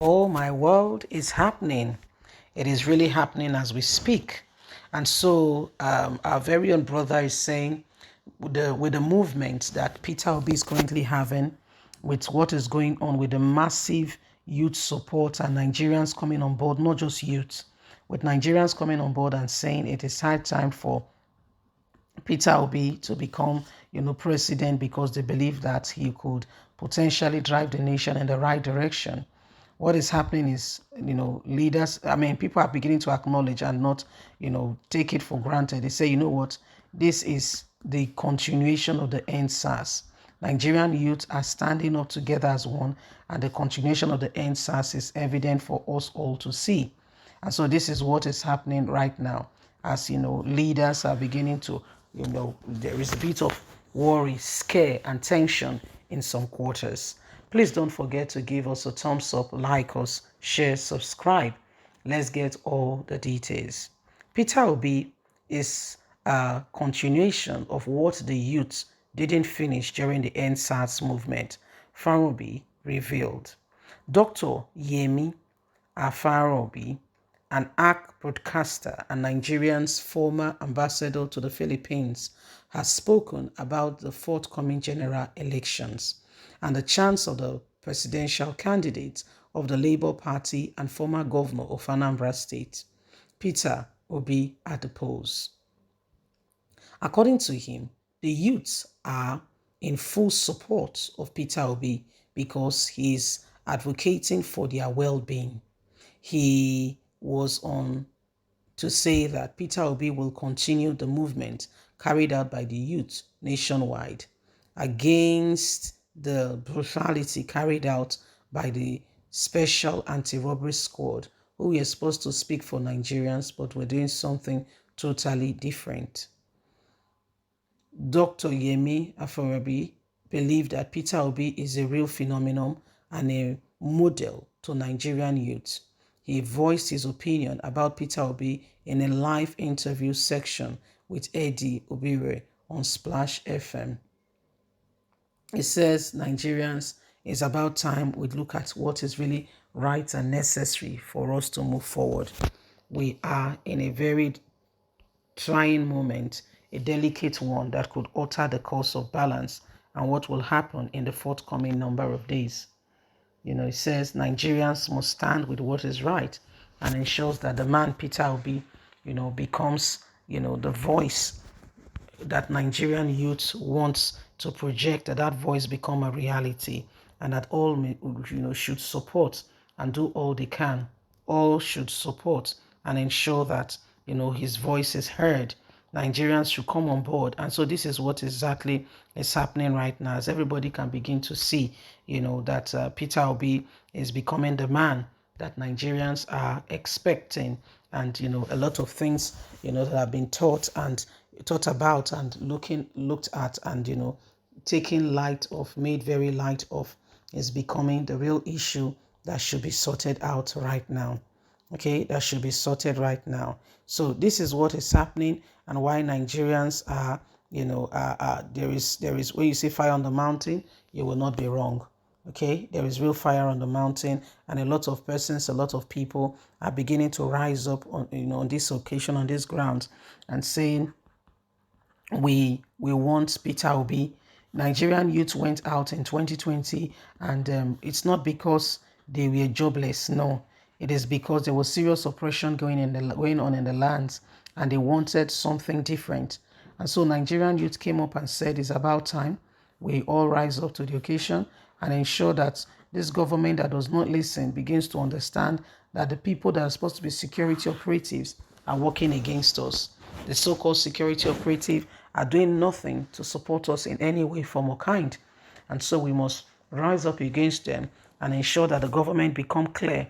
Oh, my world is happening. It is really happening as we speak. And so our very own brother is saying with the movement that Peter Obi is currently having, with what is going on with the massive youth support and Nigerians coming on board, not just youth, with Nigerians coming on board and saying it is high time for Peter Obi to become, president because they believe that he could potentially drive the nation in the right direction. What is happening is, leaders, people are beginning to acknowledge and not, take it for granted. They say, you know what, this is the continuation of the NSAS. Nigerian youth are standing up together as one, and the continuation of the NSAS is evident for us all to see. And so this is what is happening right now as, leaders are beginning to, there is a bit of worry, scare, and tension in some quarters. Please don't forget to give us a thumbs up, like us, share, subscribe. Let's get all the details. Peter Obi is a continuation of what the youth didn't finish during the NSAS movement, Farobi revealed. Dr. Yemi Afarobi, an ARC broadcaster and Nigerian's former ambassador to the Philippines, has spoken about the forthcoming general elections and the chance of the presidential candidate of the Labour Party and former governor of Anambra State, Peter Obi, at the polls. According to him, the youths are in full support of Peter Obi because he is advocating for their well-being. He was on to say that Peter Obi will continue the movement carried out by the youth nationwide against the brutality carried out by the Special Anti-Robbery Squad, who were supposed to speak for Nigerians but were doing something totally different. Dr. Yemi Afarabi believed that Peter Obi is a real phenomenon and a model to Nigerian youth. He voiced his opinion about Peter Obi in a live interview section with Eddie Obire on Splash FM. It says, Nigerians, it's about time we look at what is really right and necessary for us to move forward. We are in a very trying moment, a delicate one that could alter the course of balance and what will happen in the forthcoming number of days. It says Nigerians must stand with what is right and ensures that the man Peter Obi, becomes, the voice that Nigerian youth wants to project, that voice become a reality, and that all, should support and do all they can. All should support and ensure that, his voice is heard. Nigerians should come on board. And so this is what exactly is happening right now, as everybody can begin to see, that Peter Obi is becoming the man that Nigerians are expecting. And, a lot of things, that have been taught about and looked at and, taken light of, made very light of, is becoming the real issue that should be sorted out right now. Okay, that should be sorted right now. So this is what is happening and why Nigerians are, there is, when you see fire on the mountain, you will not be wrong. Okay, there is real fire on the mountain, and a lot of persons, a lot of people are beginning to rise up on, on this occasion, on this ground, and saying, we want Peter Obi. Nigerian youth went out in 2020, and it's not because they were jobless. No, it is because there was serious oppression going on in the lands, and they wanted something different. And so Nigerian youth came up and said, it's about time we all rise up to the occasion and ensure that this government that does not listen begins to understand that the people that are supposed to be security operatives are working against us. The so-called security operative are doing nothing to support us in any way, form, or kind. And so we must rise up against them and ensure that the government become clear.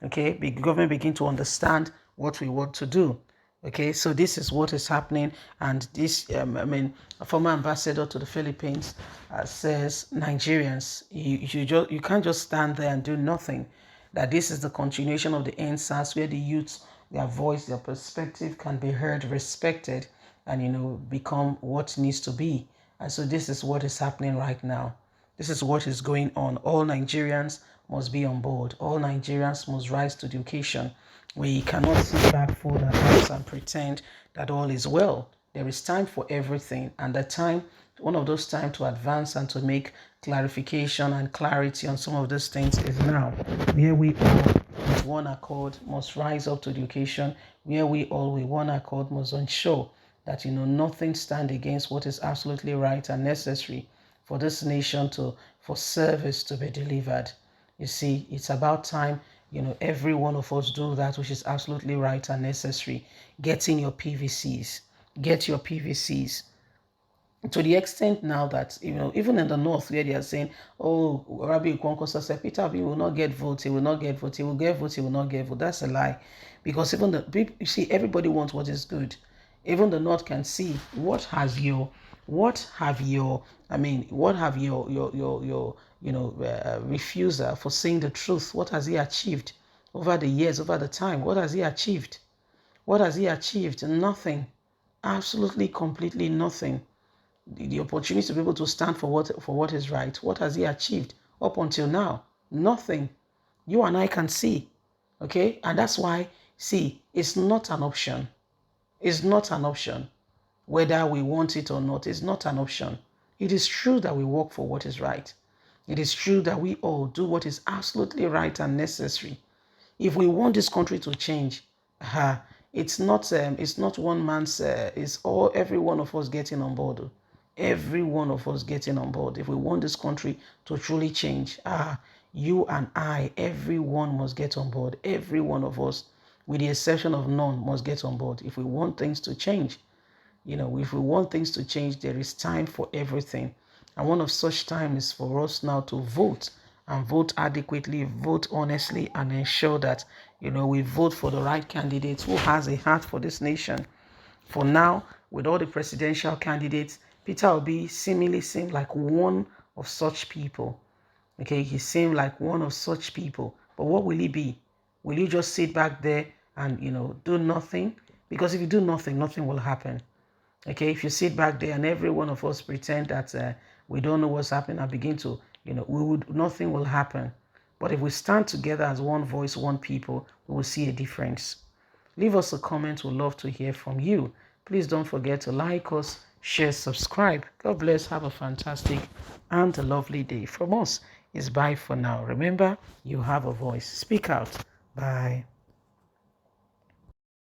Okay, the government begin to understand what we want to do. Okay, so this is what is happening, and this, a former ambassador to the Philippines says, Nigerians, you can't just stand there and do nothing. That this is the continuation of the NSAS, where the youths, their voice, their perspective can be heard, respected, and become what needs to be. And so this is what is happening right now. This is what is going on. All Nigerians must be on board. All Nigerians must rise to the occasion. We cannot sit back, fold our arms, and pretend that all is well. There is time for everything, and the time, one of those times to advance and to make clarification and clarity on some of those things is now. Where we all, with one accord, must rise up to the occasion. Where we all, with one accord, must ensure that nothing stand against what is absolutely right and necessary for this nation for service to be delivered. You see, it's about time, every one of us do that which is absolutely right and necessary. Getting your PVCs. Get your PVCs. To the extent now that, even in the north where they are saying, oh, Rabbi Kwankwaso said, Peter Obi will not get votes, he will not get votes, he will get votes, he will not get votes. That's a lie. Because even the people, you see, everybody wants what is good. Even the north can see what have your refuser for saying the truth, what has he achieved over the years, over the time? What has he achieved? What has he achieved? Nothing. Absolutely, completely nothing. The opportunity to be able to stand for what is right. What has he achieved up until now? Nothing. You and I can see. Okay? And that's why, see, it's not an option. It's not an option. Whether we want it or not, it's not an option. It is true that we work for what is right. It is true that we all do what is absolutely right and necessary. If we want this country to change, it's not one man's. It's every one of us getting on board. Every one of us getting on board. If we want this country to truly change, you and I, everyone must get on board. Every one of us, with the exception of none, must get on board. If we want things to change, if we want things to change, there is time for everything. And one of such time is for us now to vote, and vote adequately, vote honestly, and ensure that, we vote for the right candidate who has a heart for this nation. For now, with all the presidential candidates, Peter Obi seemingly seemed like one of such people. Okay, he seemed like one of such people. But what will he be? Will you just sit back there and, do nothing? Because if you do nothing, nothing will happen. Okay, if you sit back there and every one of us pretend that we don't know what's happening and begin to, nothing will happen. But if we stand together as one voice, one people, we will see a difference. Leave us a comment. We'd love to hear from you. Please don't forget to like us, share, subscribe. God bless. Have a fantastic and a lovely day. From us, it's bye for now. Remember, you have a voice. Speak out. Bye.